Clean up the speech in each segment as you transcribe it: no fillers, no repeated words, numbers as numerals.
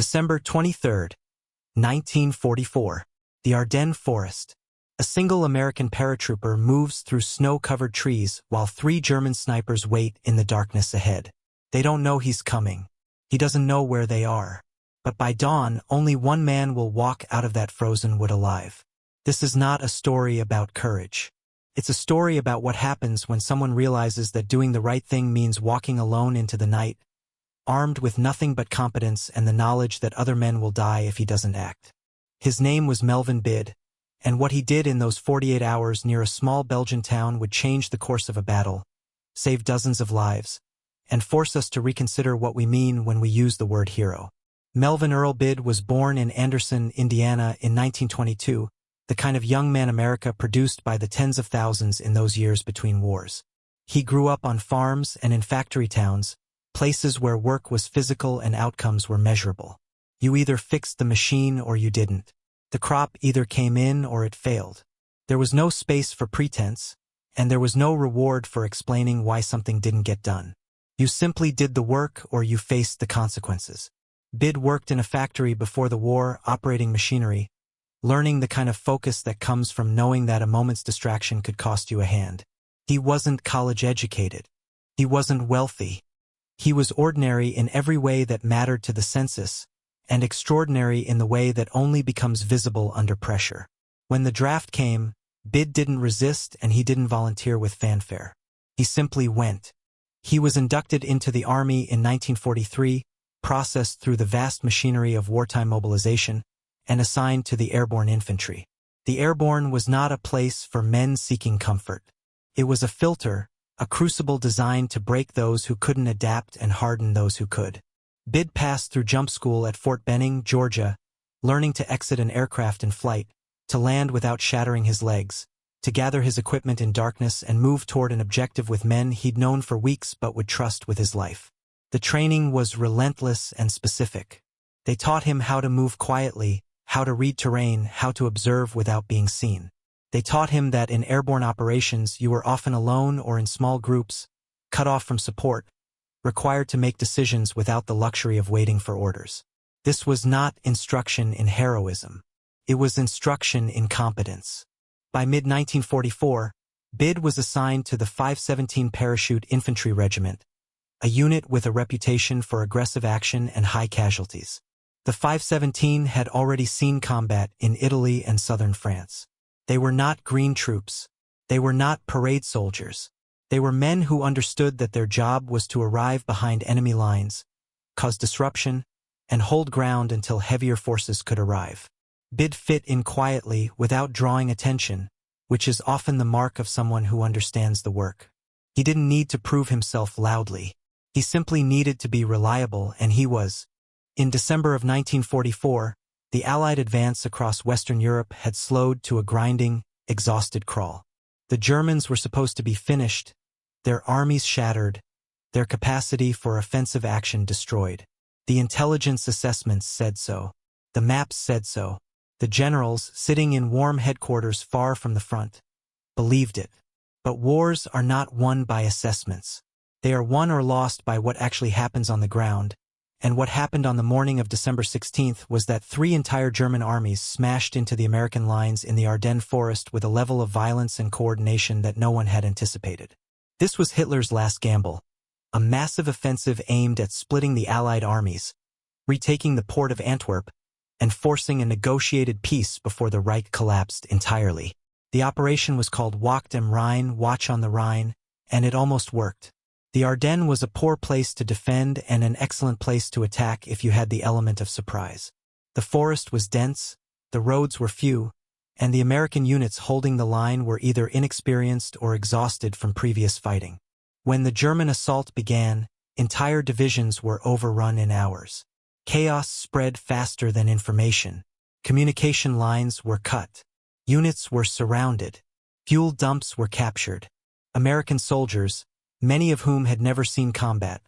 December 23, 1944. The Ardennes Forest. A single American paratrooper moves through snow-covered trees while 3 German snipers wait in the darkness ahead. They don't know he's coming. He doesn't know where they are. But by dawn, only one man will walk out of that frozen wood alive. This is not a story about courage. It's a story about what happens when someone realizes that doing the right thing means walking alone into the night, armed with nothing but competence and the knowledge that other men will die if he doesn't act. His name was Melvin Bidd, and what he did in those 48 hours near a small Belgian town would change the course of a battle, save dozens of lives, and force us to reconsider what we mean when we use the word hero. Melvin Earl Bidd was born in Anderson, Indiana in 1922, the kind of young man America produced by the tens of thousands in those years between wars. He grew up on farms and in factory towns, places where work was physical and outcomes were measurable. You either fixed the machine or you didn't. The crop either came in or it failed. There was no space for pretense, and there was no reward for explaining why something didn't get done. You simply did the work or you faced the consequences. Bidd worked in a factory before the war, operating machinery, learning the kind of focus that comes from knowing that a moment's distraction could cost you a hand. He wasn't college-educated. He wasn't wealthy. He was ordinary in every way that mattered to the census, and extraordinary in the way that only becomes visible under pressure. When the draft came, Bidd didn't resist and he didn't volunteer with fanfare. He simply went. He was inducted into the Army in 1943, processed through the vast machinery of wartime mobilization, and assigned to the airborne infantry. The airborne was not a place for men seeking comfort. It was a filter, a crucible designed to break those who couldn't adapt and harden those who could. Bidd passed through jump school at Fort Benning, Georgia, learning to exit an aircraft in flight, to land without shattering his legs, to gather his equipment in darkness and move toward an objective with men he'd known for weeks but would trust with his life. The training was relentless and specific. They taught him how to move quietly, how to read terrain, how to observe without being seen. They taught him that in airborne operations you were often alone or in small groups, cut off from support, required to make decisions without the luxury of waiting for orders. This was not instruction in heroism. It was instruction in competence. By mid-1944, Bidd was assigned to the 517 Parachute Infantry Regiment, a unit with a reputation for aggressive action and high casualties. The 517 had already seen combat in Italy and southern France. They were not green troops. They were not parade soldiers. They were men who understood that their job was to arrive behind enemy lines, cause disruption, and hold ground until heavier forces could arrive. Bidd fit in quietly without drawing attention, which is often the mark of someone who understands the work. He didn't need to prove himself loudly. He simply needed to be reliable, and he was. In December of 1944, the Allied advance across Western Europe had slowed to a grinding, exhausted crawl. The Germans were supposed to be finished, their armies shattered, their capacity for offensive action destroyed. The intelligence assessments said so. The maps said so. The generals, sitting in warm headquarters far from the front, believed it. But wars are not won by assessments. They are won or lost by what actually happens on the ground, and what happened on the morning of December 16th was that 3 entire German armies smashed into the American lines in the Ardennes Forest with a level of violence and coordination that no one had anticipated. This was Hitler's last gamble, a massive offensive aimed at splitting the Allied armies, retaking the port of Antwerp, and forcing a negotiated peace before the Reich collapsed entirely. The operation was called Wacht am Rhein, Watch on the Rhine, and it almost worked. The Ardennes was a poor place to defend and an excellent place to attack if you had the element of surprise. The forest was dense, the roads were few, and the American units holding the line were either inexperienced or exhausted from previous fighting. When the German assault began, entire divisions were overrun in hours. Chaos spread faster than information. Communication lines were cut. Units were surrounded. Fuel dumps were captured. American soldiers, many of whom had never seen combat,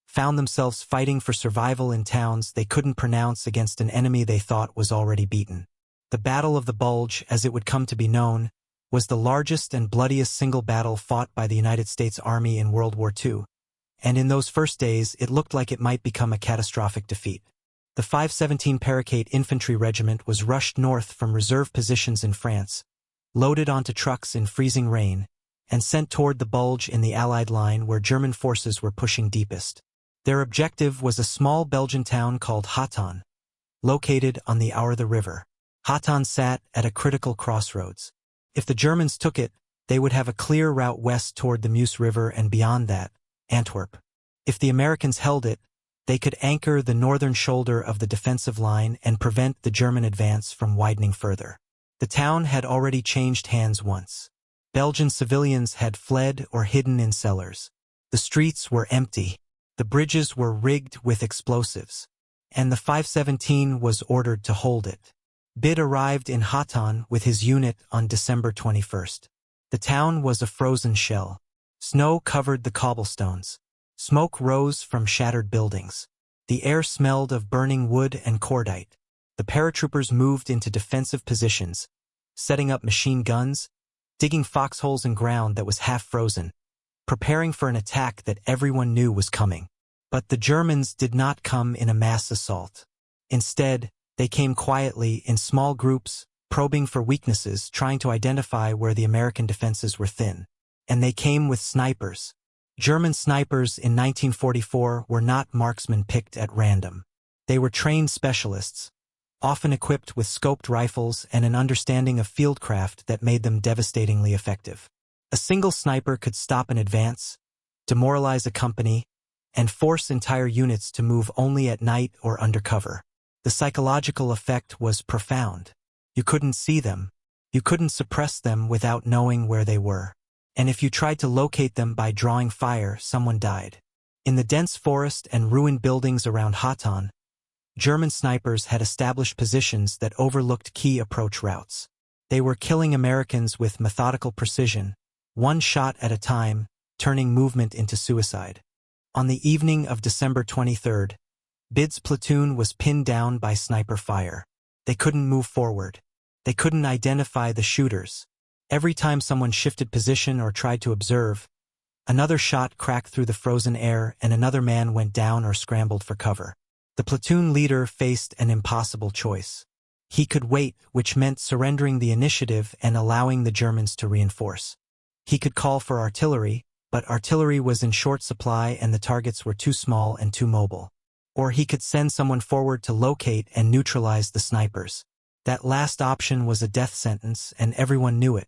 found themselves fighting for survival in towns they couldn't pronounce against an enemy they thought was already beaten. The Battle of the Bulge, as it would come to be known, was the largest and bloodiest single battle fought by the United States Army in World War II, and in those first days it looked like it might become a catastrophic defeat. The The 517 Paraquet Infantry Regiment was rushed north from reserve positions in France, loaded onto trucks in freezing rain, and sent toward the Bulge in the Allied line where German forces were pushing deepest. Their objective was a small Belgian town called Hotton, located on the Ardennes River. Hotton sat at a critical crossroads. If the Germans took it, they would have a clear route west toward the Meuse River and beyond that, Antwerp. If the Americans held it, they could anchor the northern shoulder of the defensive line and prevent the German advance from widening further. The town had already changed hands once. Belgian civilians had fled or hidden in cellars. The streets were empty. The bridges were rigged with explosives. And the 517 was ordered to hold it. Bidd arrived in Hotton with his unit on December 21st. The town was a frozen shell. Snow covered the cobblestones. Smoke rose from shattered buildings. The air smelled of burning wood and cordite. The paratroopers moved into defensive positions, setting up machine guns, digging foxholes in ground that was half frozen, preparing for an attack that everyone knew was coming. But the Germans did not come in a mass assault. Instead, they came quietly in small groups, probing for weaknesses, trying to identify where the American defenses were thin. And they came with snipers. German snipers in 1944 were not marksmen picked at random. They were trained specialists, often equipped with scoped rifles and an understanding of fieldcraft that made them devastatingly effective. A single sniper could stop an advance, demoralize a company, and force entire units to move only at night or under cover. The psychological effect was profound. You couldn't see them. You couldn't suppress them without knowing where they were. And if you tried to locate them by drawing fire, someone died. In the dense forest and ruined buildings around Hotton, German snipers had established positions that overlooked key approach routes. They were killing Americans with methodical precision, one shot at a time, turning movement into suicide. On the evening of December 23rd, Bidd's platoon was pinned down by sniper fire. They couldn't move forward. They couldn't identify the shooters. Every time someone shifted position or tried to observe, another shot cracked through the frozen air and another man went down or scrambled for cover. The platoon leader faced an impossible choice. He could wait, which meant surrendering the initiative and allowing the Germans to reinforce. He could call for artillery, but artillery was in short supply and the targets were too small and too mobile. Or he could send someone forward to locate and neutralize the snipers. That last option was a death sentence, and everyone knew it.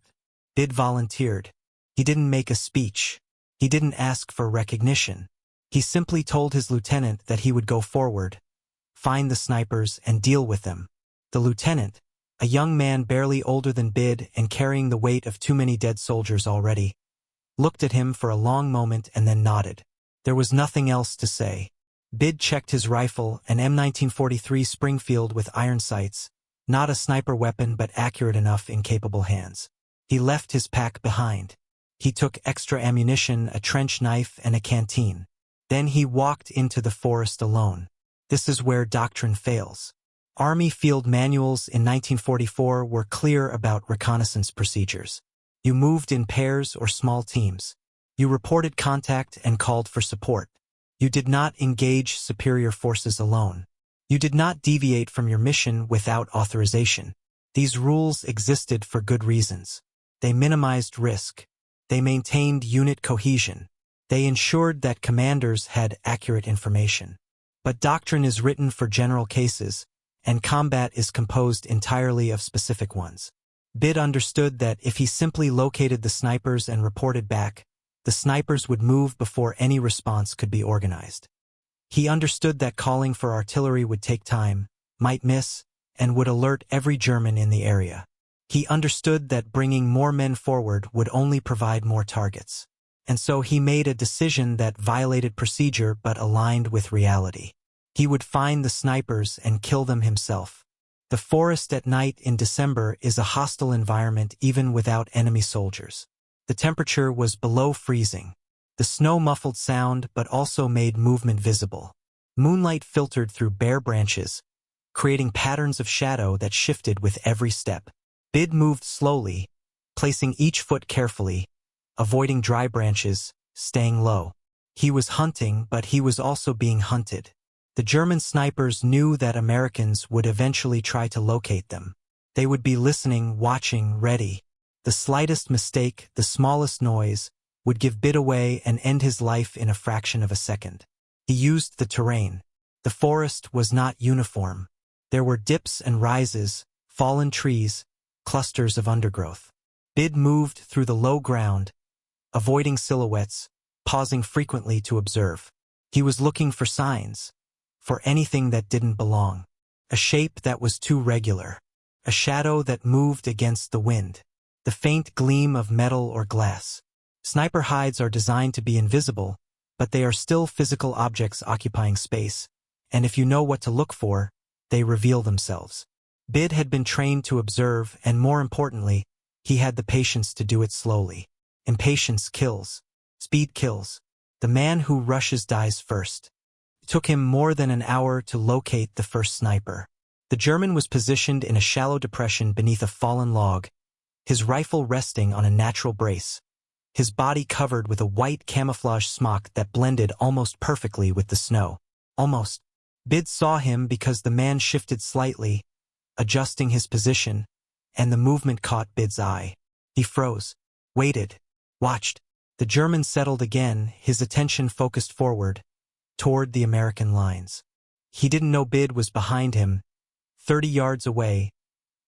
Bidd volunteered. He didn't make a speech. He didn't ask for recognition. He simply told his lieutenant that he would go forward, find the snipers, and deal with them. The lieutenant, a young man barely older than Bidd and carrying the weight of too many dead soldiers already, looked at him for a long moment and then nodded. There was nothing else to say. Bidd checked his rifle, an M1943 Springfield with iron sights, not a sniper weapon but accurate enough in capable hands. He left his pack behind. He took extra ammunition, a trench knife, and a canteen. Then he walked into the forest alone. This is where doctrine fails. Army field manuals in 1944 were clear about reconnaissance procedures. You moved in pairs or small teams. You reported contact and called for support. You did not engage superior forces alone. You did not deviate from your mission without authorization. These rules existed for good reasons. They minimized risk. They maintained unit cohesion. They ensured that commanders had accurate information. But doctrine is written for general cases, and combat is composed entirely of specific ones. Bidd understood that if he simply located the snipers and reported back, the snipers would move before any response could be organized. He understood that calling for artillery would take time, might miss, and would alert every German in the area. He understood that bringing more men forward would only provide more targets. And so he made a decision that violated procedure but aligned with reality. He would find the snipers and kill them himself. The forest at night in December is a hostile environment even without enemy soldiers. The temperature was below freezing. The snow muffled sound but also made movement visible. Moonlight filtered through bare branches, creating patterns of shadow that shifted with every step. Bidd moved slowly, placing each foot carefully, avoiding dry branches, staying low. He was hunting, but he was also being hunted. The German snipers knew that Americans would eventually try to locate them. They would be listening, watching, ready. The slightest mistake, the smallest noise, would give Bidd away and end his life in a fraction of a second. He used the terrain. The forest was not uniform. There were dips and rises, fallen trees, clusters of undergrowth. Bidd moved through the low ground, avoiding silhouettes, pausing frequently to observe. He was looking for signs, for anything that didn't belong. A shape that was too regular. A shadow that moved against the wind. The faint gleam of metal or glass. Sniper hides are designed to be invisible, but they are still physical objects occupying space, and if you know what to look for, they reveal themselves. Bidd had been trained to observe, and more importantly, he had the patience to do it slowly. Impatience kills. Speed kills. The man who rushes dies first. It took him more than an hour to locate the first sniper. The German was positioned in a shallow depression beneath a fallen log, his rifle resting on a natural brace, his body covered with a white camouflage smock that blended almost perfectly with the snow. Almost. Bidd saw him because the man shifted slightly, adjusting his position, and the movement caught Bidd's eye. He froze, waited, watched. The German settled again, his attention focused forward, toward the American lines. He didn't know Bidd was behind him, 30 yards away,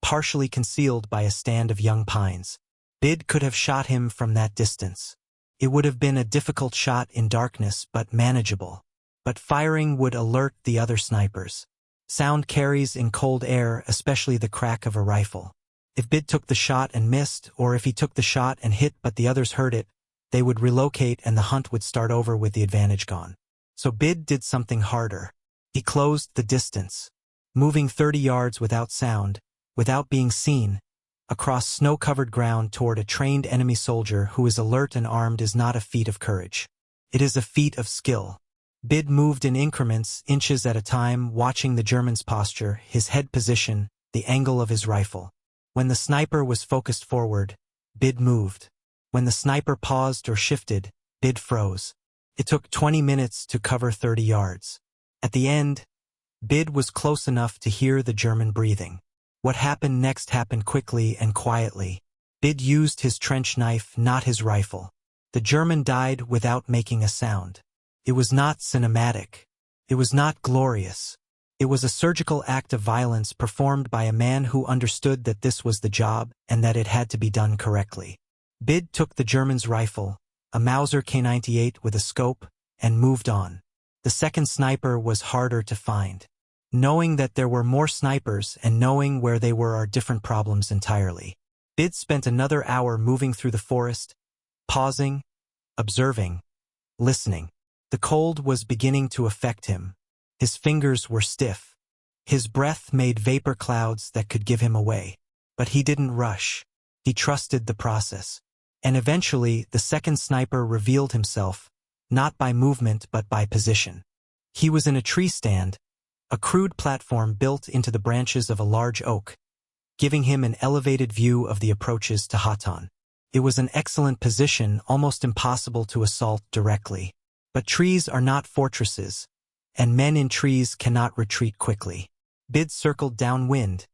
partially concealed by a stand of young pines. Bidd could have shot him from that distance. It would have been a difficult shot in darkness, but manageable. But firing would alert the other snipers. Sound carries in cold air, especially the crack of a rifle. If Bidd took the shot and missed, or if he took the shot and hit but the others heard it, they would relocate and the hunt would start over with the advantage gone. So Bidd did something harder. He closed the distance, moving 30 yards without sound, without being seen, across snow-covered ground toward a trained enemy soldier who is alert and armed is not a feat of courage. It is a feat of skill. Bidd moved in increments, inches at a time, watching the German's posture, his head position, the angle of his rifle. When the sniper was focused forward, Bidd moved. When the sniper paused or shifted, Bidd froze. It took 20 minutes to cover 30 yards. At the end, Bidd was close enough to hear the German breathing. What happened next happened quickly and quietly. Bidd used his trench knife, not his rifle. The German died without making a sound. It was not cinematic. It was not glorious. It was a surgical act of violence performed by a man who understood that this was the job and that it had to be done correctly. Bidd took the German's rifle, a Mauser K98 with a scope, and moved on. The second sniper was harder to find. Knowing that there were more snipers and knowing where they were are different problems entirely. Bidd spent another hour moving through the forest, pausing, observing, listening. The cold was beginning to affect him. His fingers were stiff. His breath made vapor clouds that could give him away. But he didn't rush. He trusted the process. And eventually, the second sniper revealed himself, not by movement but by position. He was in a tree stand, a crude platform built into the branches of a large oak, giving him an elevated view of the approaches to Hotton. It was an excellent position, almost impossible to assault directly. But trees are not fortresses, and men in trees cannot retreat quickly. Bidd circled downwind,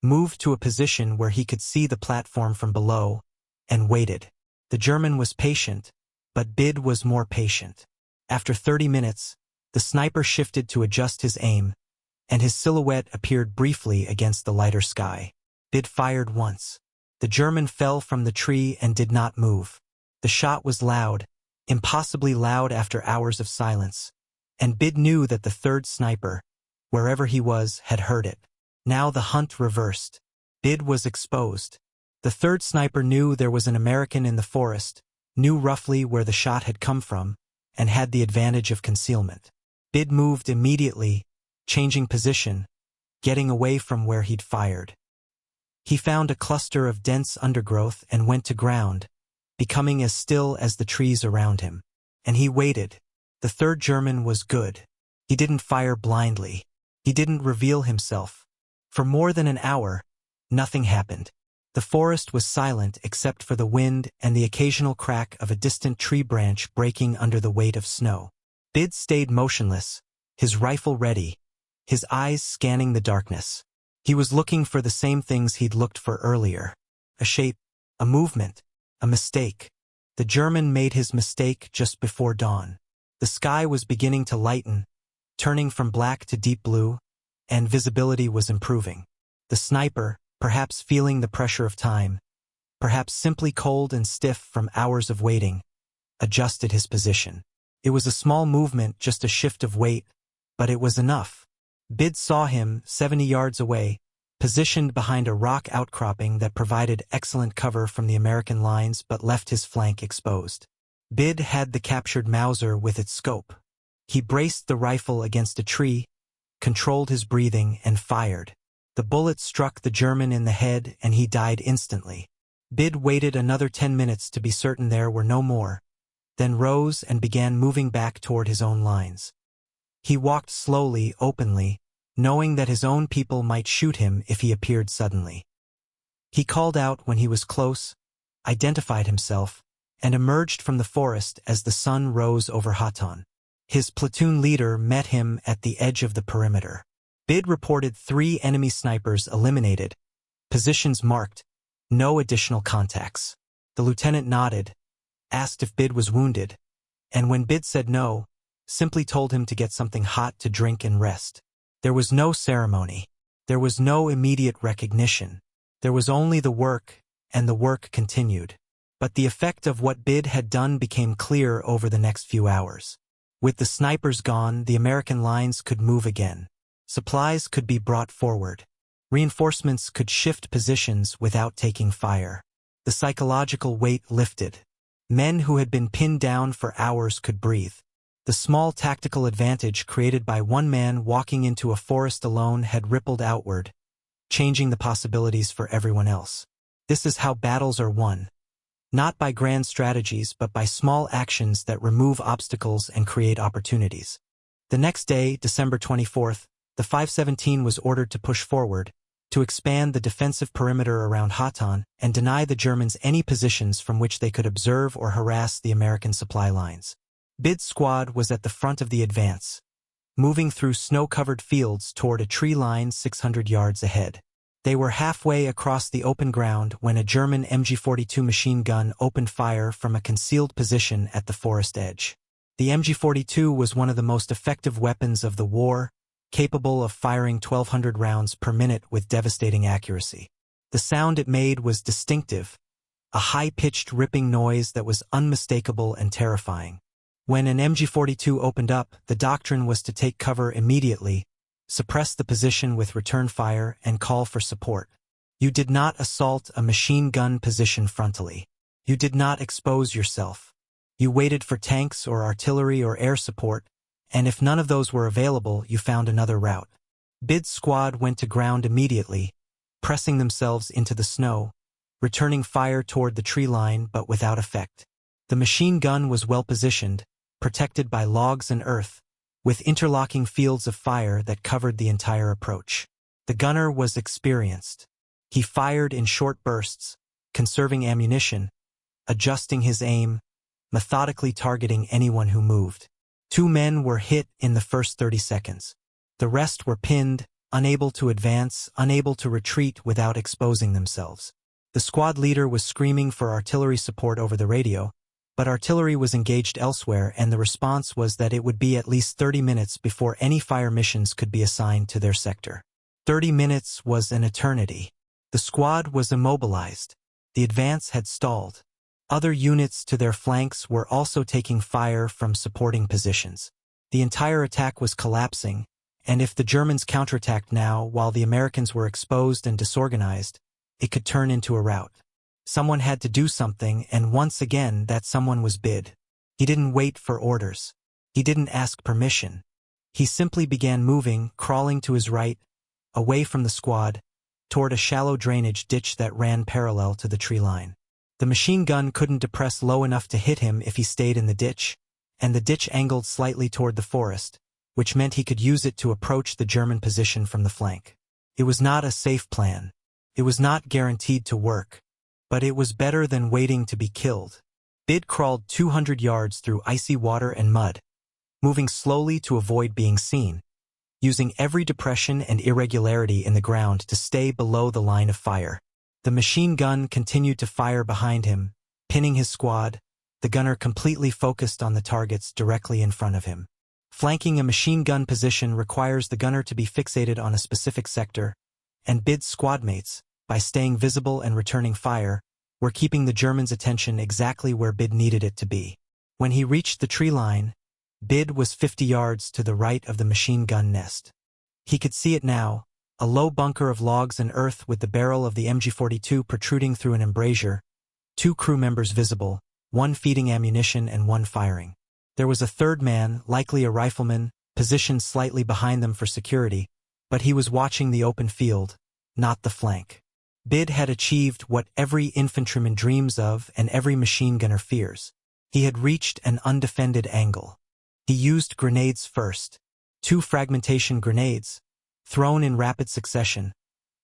moved to a position where he could see the platform from below, and waited. The German was patient, but Bidd was more patient. After 30 minutes, the sniper shifted to adjust his aim, and his silhouette appeared briefly against the lighter sky. Bidd fired once. The German fell from the tree and did not move. The shot was loud, impossibly loud after hours of silence, and Bidd knew that the third sniper, wherever he was, had heard it. Now the hunt reversed. Bidd was exposed. The third sniper knew there was an American in the forest, knew roughly where the shot had come from, and had the advantage of concealment. Bidd moved immediately, changing position, getting away from where he'd fired. He found a cluster of dense undergrowth and went to ground, becoming as still as the trees around him. And he waited. The third German was good. He didn't fire blindly. He didn't reveal himself. For more than an hour, nothing happened. The forest was silent except for the wind and the occasional crack of a distant tree branch breaking under the weight of snow. Bidd stayed motionless, his rifle ready, his eyes scanning the darkness. He was looking for the same things he'd looked for earlier. A shape, a movement, a mistake. The German made his mistake just before dawn. The sky was beginning to lighten, turning from black to deep blue, and visibility was improving. The sniper, perhaps feeling the pressure of time, perhaps simply cold and stiff from hours of waiting, adjusted his position. It was a small movement, just a shift of weight, but it was enough. Bidd saw him, 70 yards away, positioned behind a rock outcropping that provided excellent cover from the American lines but left his flank exposed. Bidd had the captured Mauser with its scope. He braced the rifle against a tree, controlled his breathing, and fired. The bullet struck the German in the head and he died instantly. Bidd waited another 10 minutes to be certain there were no more, then rose and began moving back toward his own lines. He walked slowly, openly, knowing that his own people might shoot him if he appeared suddenly. He called out when he was close, identified himself, and emerged from the forest as the sun rose over Hotton. His platoon leader met him at the edge of the perimeter. Bidd reported 3 enemy snipers eliminated, positions marked, no additional contacts. The lieutenant nodded, asked if Bidd was wounded, and when Bidd said no, simply told him to get something hot to drink and rest. There was no ceremony. There was no immediate recognition. There was only the work, and the work continued. But the effect of what Bidd had done became clear over the next few hours. With the snipers gone, the American lines could move again. Supplies could be brought forward. Reinforcements could shift positions without taking fire. The psychological weight lifted. Men who had been pinned down for hours could breathe. The small tactical advantage created by one man walking into a forest alone had rippled outward, changing the possibilities for everyone else. This is how battles are won. Not by grand strategies but by small actions that remove obstacles and create opportunities. The next day, December 24th, the 517 was ordered to push forward, to expand the defensive perimeter around Hotton and deny the Germans any positions from which they could observe or harass the American supply lines. Bidd's squad was at the front of the advance, moving through snow-covered fields toward a tree line 600 yards ahead. They were halfway across the open ground when a German MG42 machine gun opened fire from a concealed position at the forest edge. The MG42 was one of the most effective weapons of the war, capable of firing 1,200 rounds per minute with devastating accuracy. The sound it made was distinctive, a high-pitched ripping noise that was unmistakable and terrifying. When an MG42 opened up, the doctrine was to take cover immediately, suppress the position with return fire, and call for support. You did not assault a machine gun position frontally. You did not expose yourself. You waited for tanks or artillery or air support, and if none of those were available, you found another route. Bidd's squad went to ground immediately, pressing themselves into the snow, returning fire toward the tree line but without effect. The machine gun was well positioned, protected by logs and earth, with interlocking fields of fire that covered the entire approach. The gunner was experienced. He fired in short bursts, conserving ammunition, adjusting his aim, methodically targeting anyone who moved. 2 men were hit in the first 30 seconds. The rest were pinned, unable to advance, unable to retreat without exposing themselves. The squad leader was screaming for artillery support over the radio, but artillery was engaged elsewhere and the response was that it would be at least 30 minutes before any fire missions could be assigned to their sector. 30 minutes was an eternity. The squad was immobilized. The advance had stalled. Other units to their flanks were also taking fire from supporting positions. The entire attack was collapsing, and if the Germans counterattacked now while the Americans were exposed and disorganized, it could turn into a rout. Someone had to do something, and once again that someone was Bidd. He didn't wait for orders. He didn't ask permission. He simply began moving, crawling to his right, away from the squad, toward a shallow drainage ditch that ran parallel to the tree line. The machine gun couldn't depress low enough to hit him if he stayed in the ditch, and the ditch angled slightly toward the forest, which meant he could use it to approach the German position from the flank. It was not a safe plan. It was not guaranteed to work. But it was better than waiting to be killed. Bidd crawled 200 yards through icy water and mud, moving slowly to avoid being seen, using every depression and irregularity in the ground to stay below the line of fire. The machine gun continued to fire behind him, pinning his squad, the gunner completely focused on the targets directly in front of him. Flanking a machine gun position requires the gunner to be fixated on a specific sector, and Bidd's squadmates, by staying visible and returning fire, were keeping the Germans' attention exactly where Bidd needed it to be. When he reached the tree line, Bidd was 50 yards to the right of the machine gun nest. He could see it now, a low bunker of logs and earth with the barrel of the MG42 protruding through an embrasure, 2 crew members visible, 1 feeding ammunition and 1 firing. There was a third man, likely a rifleman, positioned slightly behind them for security, but he was watching the open field, not the flank. Bidd had achieved what every infantryman dreams of and every machine gunner fears. He had reached an undefended angle. He used grenades first, 2 fragmentation grenades, thrown in rapid succession,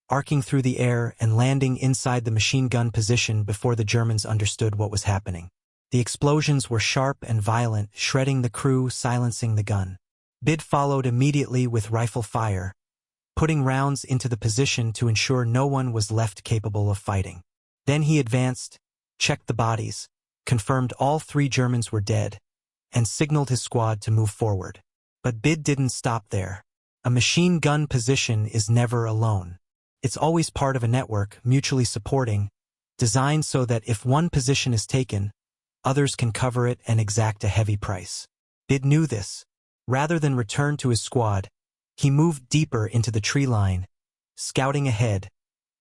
arcing through the air and landing inside the machine gun position before the Germans understood what was happening. The explosions were sharp and violent, shredding the crew, silencing the gun. Bidd followed immediately with rifle fire, putting rounds into the position to ensure no one was left capable of fighting. Then he advanced, checked the bodies, confirmed all 3 Germans were dead, and signaled his squad to move forward. But Bidd didn't stop there. A machine gun position is never alone. It's always part of a network, mutually supporting, designed so that if one position is taken, others can cover it and exact a heavy price. Bidd knew this. Rather than return to his squad, he moved deeper into the tree line, scouting ahead,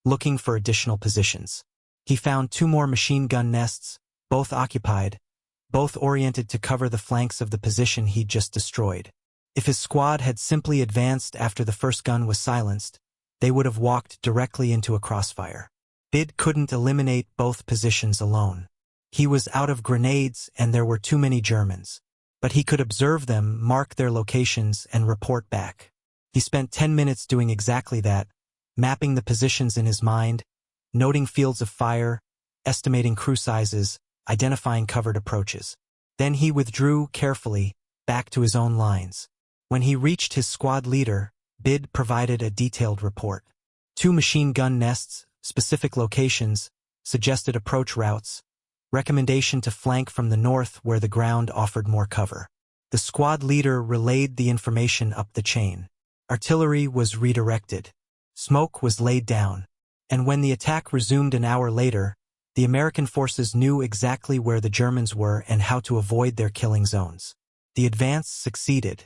looking for additional positions. He found 2 more machine gun nests, both occupied, both oriented to cover the flanks of the position he'd just destroyed. If his squad had simply advanced after the first gun was silenced, they would have walked directly into a crossfire. Bidd couldn't eliminate both positions alone. He was out of grenades and there were too many Germans. But he could observe them, mark their locations, and report back. He spent 10 minutes doing exactly that, mapping the positions in his mind, noting fields of fire, estimating crew sizes, identifying covered approaches. Then he withdrew carefully, back to his own lines. When he reached his squad leader, Bidd provided a detailed report. 2 machine gun nests, specific locations, suggested approach routes, recommendation to flank from the north where the ground offered more cover. The squad leader relayed the information up the chain. Artillery was redirected. Smoke was laid down. And when the attack resumed an hour later, the American forces knew exactly where the Germans were and how to avoid their killing zones. The advance succeeded.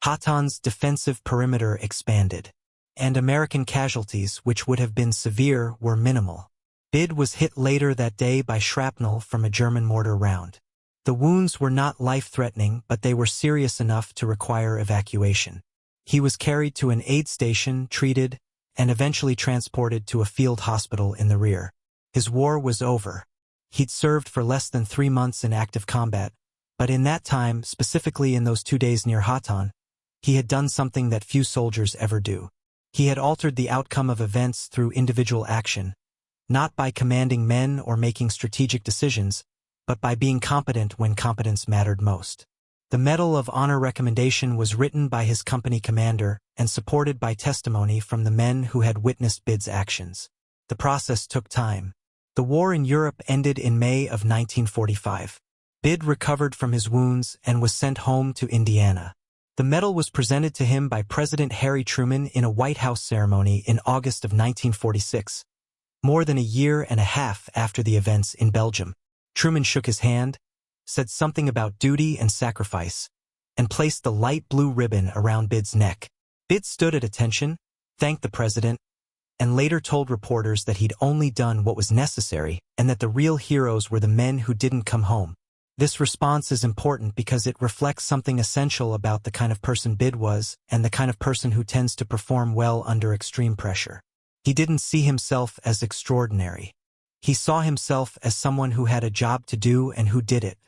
Hotton's defensive perimeter expanded. And American casualties, which would have been severe, were minimal. Bidd was hit later that day by shrapnel from a German mortar round. The wounds were not life-threatening, but they were serious enough to require evacuation. He was carried to an aid station, treated, and eventually transported to a field hospital in the rear. His war was over. He'd served for less than 3 months in active combat, but in that time, specifically in those 2 days near Hotton, he had done something that few soldiers ever do. He had altered the outcome of events through individual action, not by commanding men or making strategic decisions, but by being competent when competence mattered most. The Medal of Honor recommendation was written by his company commander and supported by testimony from the men who had witnessed Bidd's actions. The process took time. The war in Europe ended in May of 1945. Bidd recovered from his wounds and was sent home to Indiana. The medal was presented to him by President Harry Truman in a White House ceremony in August of 1946, more than a year and a half after the events in Belgium. Truman shook his hand, said something about duty and sacrifice, and placed the light blue ribbon around Bidd's neck. Bidd stood at attention, thanked the president, and later told reporters that he'd only done what was necessary and that the real heroes were the men who didn't come home. This response is important because it reflects something essential about the kind of person Bidd was and the kind of person who tends to perform well under extreme pressure. He didn't see himself as extraordinary. He saw himself as someone who had a job to do and who did it.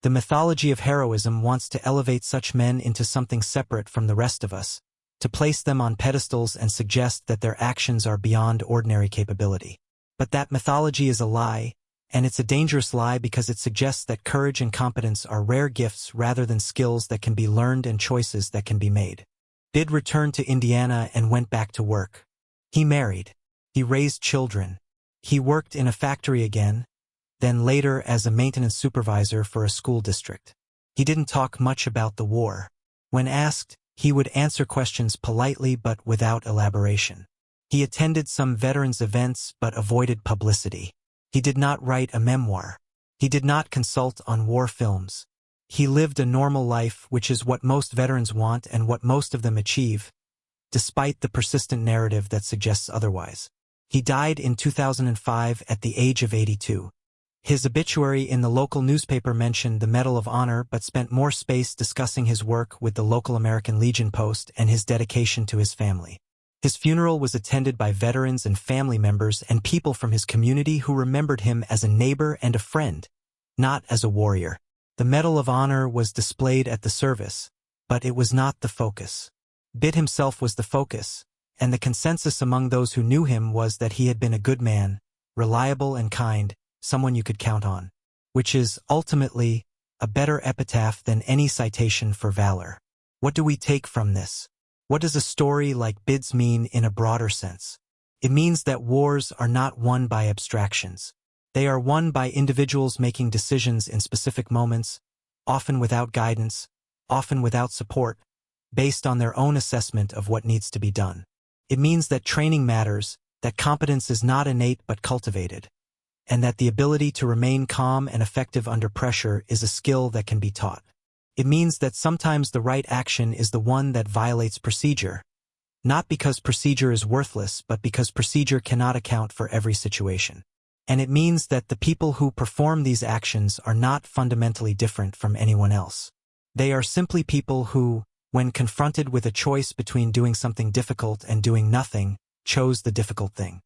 The mythology of heroism wants to elevate such men into something separate from the rest of us, to place them on pedestals and suggest that their actions are beyond ordinary capability. But that mythology is a lie, And it's a dangerous lie because it suggests that courage and competence are rare gifts rather than skills that can be learned and choices that can be made. Bidd returned to Indiana and went back to work. He married. He raised children. He worked in a factory again, then later as a maintenance supervisor for a school district. He didn't talk much about the war. When asked, he would answer questions politely but without elaboration. He attended some veterans' events but avoided publicity. He did not write a memoir. He did not consult on war films. He lived a normal life, which is what most veterans want and what most of them achieve, despite the persistent narrative that suggests otherwise. He died in 2005 at the age of 82. His obituary in the local newspaper mentioned the Medal of Honor but spent more space discussing his work with the local American Legion Post and his dedication to his family. His funeral was attended by veterans and family members and people from his community who remembered him as a neighbor and a friend, not as a warrior. The Medal of Honor was displayed at the service, but it was not the focus. Bidd himself was the focus, and the consensus among those who knew him was that he had been a good man, reliable and kind, someone you could count on, which is, ultimately, a better epitaph than any citation for valor. What do we take from this? What does a story like Bidd's mean in a broader sense? It means that wars are not won by abstractions. They are won by individuals making decisions in specific moments, often without guidance, often without support, based on their own assessment of what needs to be done. It means that training matters, that competence is not innate but cultivated, and that the ability to remain calm and effective under pressure is a skill that can be taught. It means that sometimes the right action is the one that violates procedure, not because procedure is worthless, but because procedure cannot account for every situation. And it means that the people who perform these actions are not fundamentally different from anyone else. They are simply people who, when confronted with a choice between doing something difficult and doing nothing, chose the difficult thing.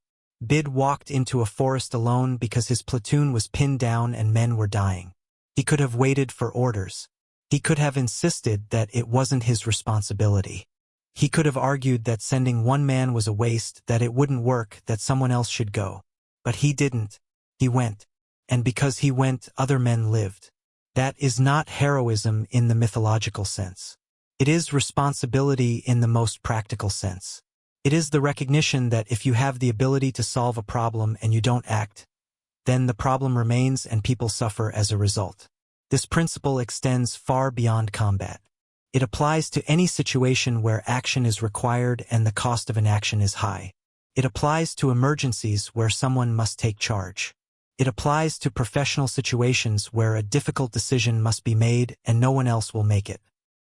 Bidd walked into a forest alone because his platoon was pinned down and men were dying. He could have waited for orders. He could have insisted that it wasn't his responsibility. He could have argued that sending one man was a waste, that it wouldn't work, that someone else should go. But he didn't. He went. And because he went, other men lived. That is not heroism in the mythological sense. It is responsibility in the most practical sense. It is the recognition that if you have the ability to solve a problem and you don't act, then the problem remains and people suffer as a result. This principle extends far beyond combat. It applies to any situation where action is required and the cost of inaction is high. It applies to emergencies where someone must take charge. It applies to professional situations where a difficult decision must be made and no one else will make it.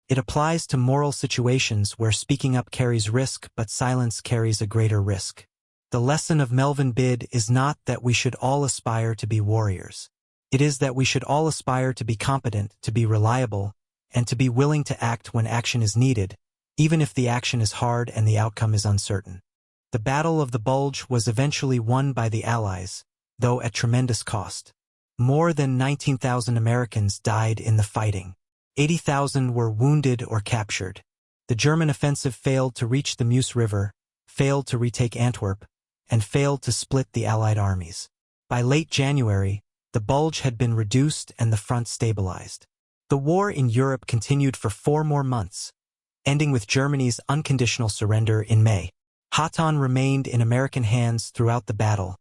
It applies to moral situations where speaking up carries risk but silence carries a greater risk. The lesson of Melvin Bidd is not that we should all aspire to be warriors. It is that we should all aspire to be competent, to be reliable, and to be willing to act when action is needed, even if the action is hard and the outcome is uncertain. The Battle of the Bulge was eventually won by the Allies, though at tremendous cost. More than 19,000 Americans died in the fighting. 80,000 were wounded or captured. The German offensive failed to reach the Meuse River, failed to retake Antwerp, and failed to split the Allied armies. By late January, the Bulge had been reduced and the front stabilized. The war in Europe continued for 4 more months, ending with Germany's unconditional surrender in May. Hotton remained in American hands throughout the battle,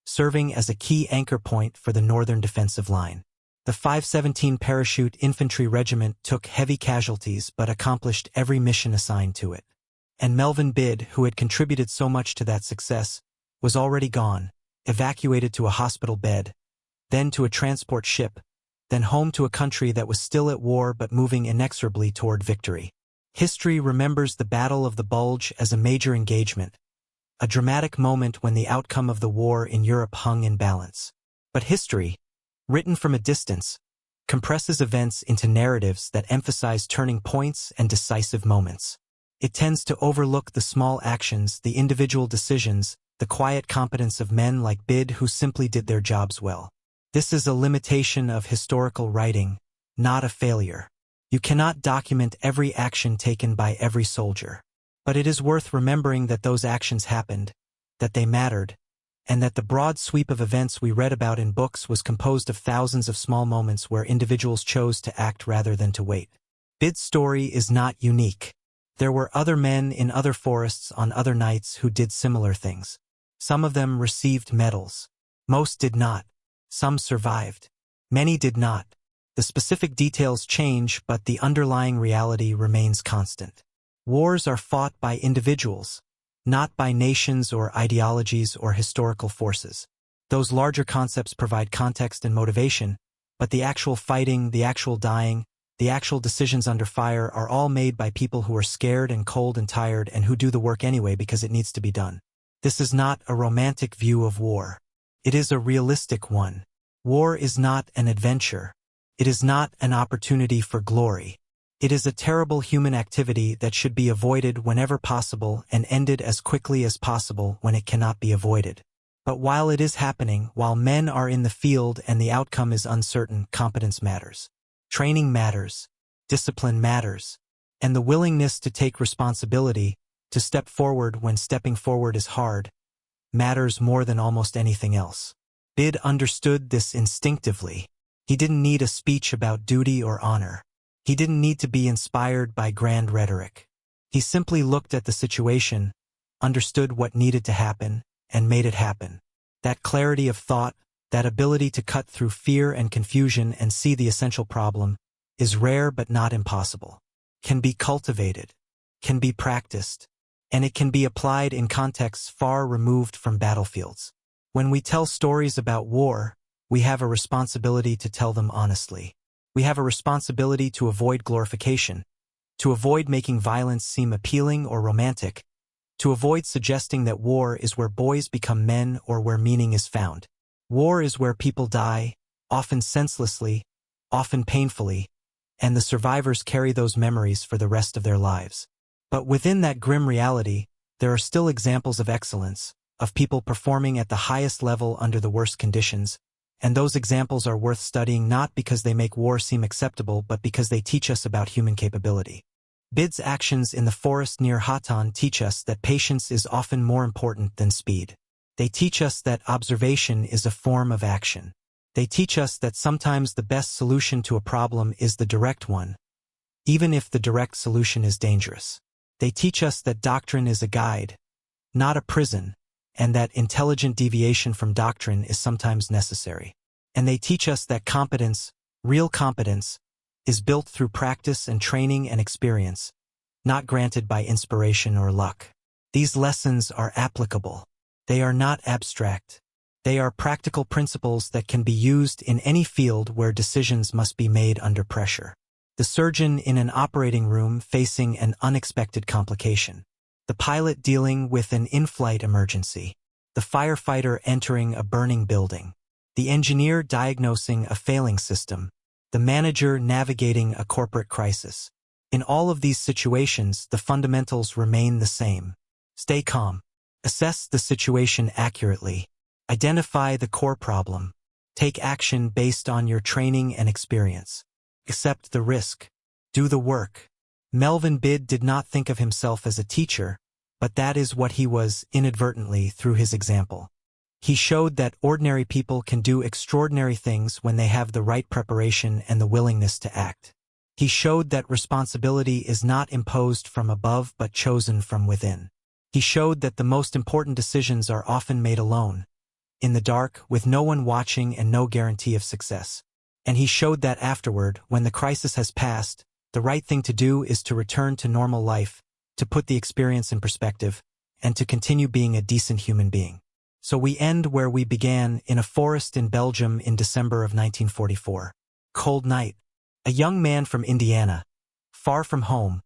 serving as a key anchor point for the northern defensive line. The 517 Parachute Infantry Regiment took heavy casualties but accomplished every mission assigned to it. And Melvin Bidd, who had contributed so much to that success, was already gone, evacuated to a hospital bed, then to a transport ship, then home to a country that was still at war but moving inexorably toward victory. History remembers the Battle of the Bulge as a major engagement, a dramatic moment when the outcome of the war in Europe hung in balance. But history, written from a distance, compresses events into narratives that emphasize turning points and decisive moments. It tends to overlook the small actions, the individual decisions, the quiet competence of men like Bidd who simply did their jobs well. This is a limitation of historical writing, not a failure. You cannot document every action taken by every soldier. But it is worth remembering that those actions happened, that they mattered, and that the broad sweep of events we read about in books was composed of thousands of small moments where individuals chose to act rather than to wait. Bidd's story is not unique. There were other men in other forests on other nights who did similar things. Some of them received medals. Most did not. Some survived. Many did not. The specific details change, but the underlying reality remains constant. Wars are fought by individuals, not by nations or ideologies or historical forces. Those larger concepts provide context and motivation, but the actual fighting, the actual dying, the actual decisions under fire are all made by people who are scared and cold and tired and who do the work anyway because it needs to be done. This is not a romantic view of war. It is a realistic one. War is not an adventure. It is not an opportunity for glory. It is a terrible human activity that should be avoided whenever possible and ended as quickly as possible when it cannot be avoided. But while it is happening, while men are in the field and the outcome is uncertain, competence matters. Training matters. Discipline matters. And the willingness to take responsibility, to step forward when stepping forward is hard, matters more than almost anything else. Bidd understood this instinctively. He didn't need a speech about duty or honor. He didn't need to be inspired by grand rhetoric. He simply looked at the situation, understood what needed to happen, and made it happen. That clarity of thought, that ability to cut through fear and confusion and see the essential problem, is rare but not impossible. Can be cultivated, can be practiced, and it can be applied in contexts far removed from battlefields. When we tell stories about war, we have a responsibility to tell them honestly. We have a responsibility to avoid glorification, to avoid making violence seem appealing or romantic, to avoid suggesting that war is where boys become men or where meaning is found. War is where people die, often senselessly, often painfully, and the survivors carry those memories for the rest of their lives. But within that grim reality, there are still examples of excellence, of people performing at the highest level under the worst conditions, and those examples are worth studying not because they make war seem acceptable but because they teach us about human capability. Bidd's actions in the forest near Hotton teach us that patience is often more important than speed. They teach us that observation is a form of action. They teach us that sometimes the best solution to a problem is the direct one, even if the direct solution is dangerous. They teach us that doctrine is a guide, not a prison, and that intelligent deviation from doctrine is sometimes necessary. And they teach us that competence, real competence, is built through practice and training and experience, not granted by inspiration or luck. These lessons are applicable. They are not abstract. They are practical principles that can be used in any field where decisions must be made under pressure. The surgeon in an operating room facing an unexpected complication. The pilot dealing with an in-flight emergency. The firefighter entering a burning building. The engineer diagnosing a failing system. The manager navigating a corporate crisis. In all of these situations, the fundamentals remain the same. Stay calm. Assess the situation accurately. Identify the core problem. Take action based on your training and experience. Accept the risk. Do the work. Melvin Bidd did not think of himself as a teacher, but that is what he was inadvertently through his example. He showed that ordinary people can do extraordinary things when they have the right preparation and the willingness to act. He showed that responsibility is not imposed from above but chosen from within. He showed that the most important decisions are often made alone, in the dark, with no one watching and no guarantee of success. And he showed that afterward, when the crisis has passed, the right thing to do is to return to normal life, to put the experience in perspective, and to continue being a decent human being. So we end where we began, in a forest in Belgium in December of 1944. Cold night. A young man from Indiana, far from home,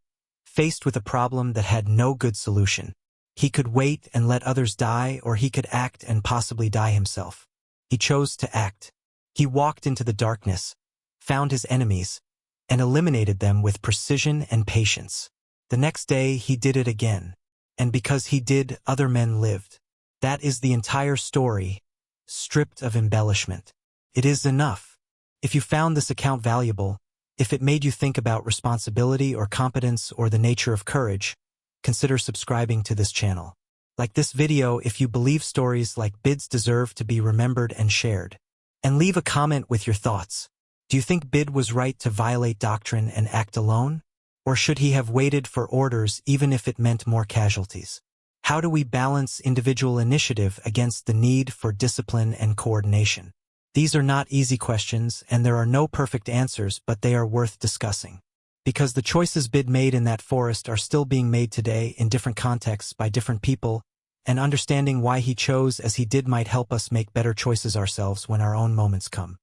faced with a problem that had no good solution. He could wait and let others die, or he could act and possibly die himself. He chose to act. He walked into the darkness, found his enemies, and eliminated them with precision and patience. The next day he did it again, and because he did, other men lived. That is the entire story, stripped of embellishment. It is enough. If you found this account valuable, if it made you think about responsibility or competence or the nature of courage, consider subscribing to this channel. Like this video if you believe stories like Bidd's deserve to be remembered and shared. And leave a comment with your thoughts. Do you think Bidd was right to violate doctrine and act alone? Or should he have waited for orders even if it meant more casualties? How do we balance individual initiative against the need for discipline and coordination? These are not easy questions, and there are no perfect answers, but they are worth discussing. Because the choices Bidd made in that forest are still being made today in different contexts by different people, and understanding why he chose as he did might help us make better choices ourselves when our own moments come.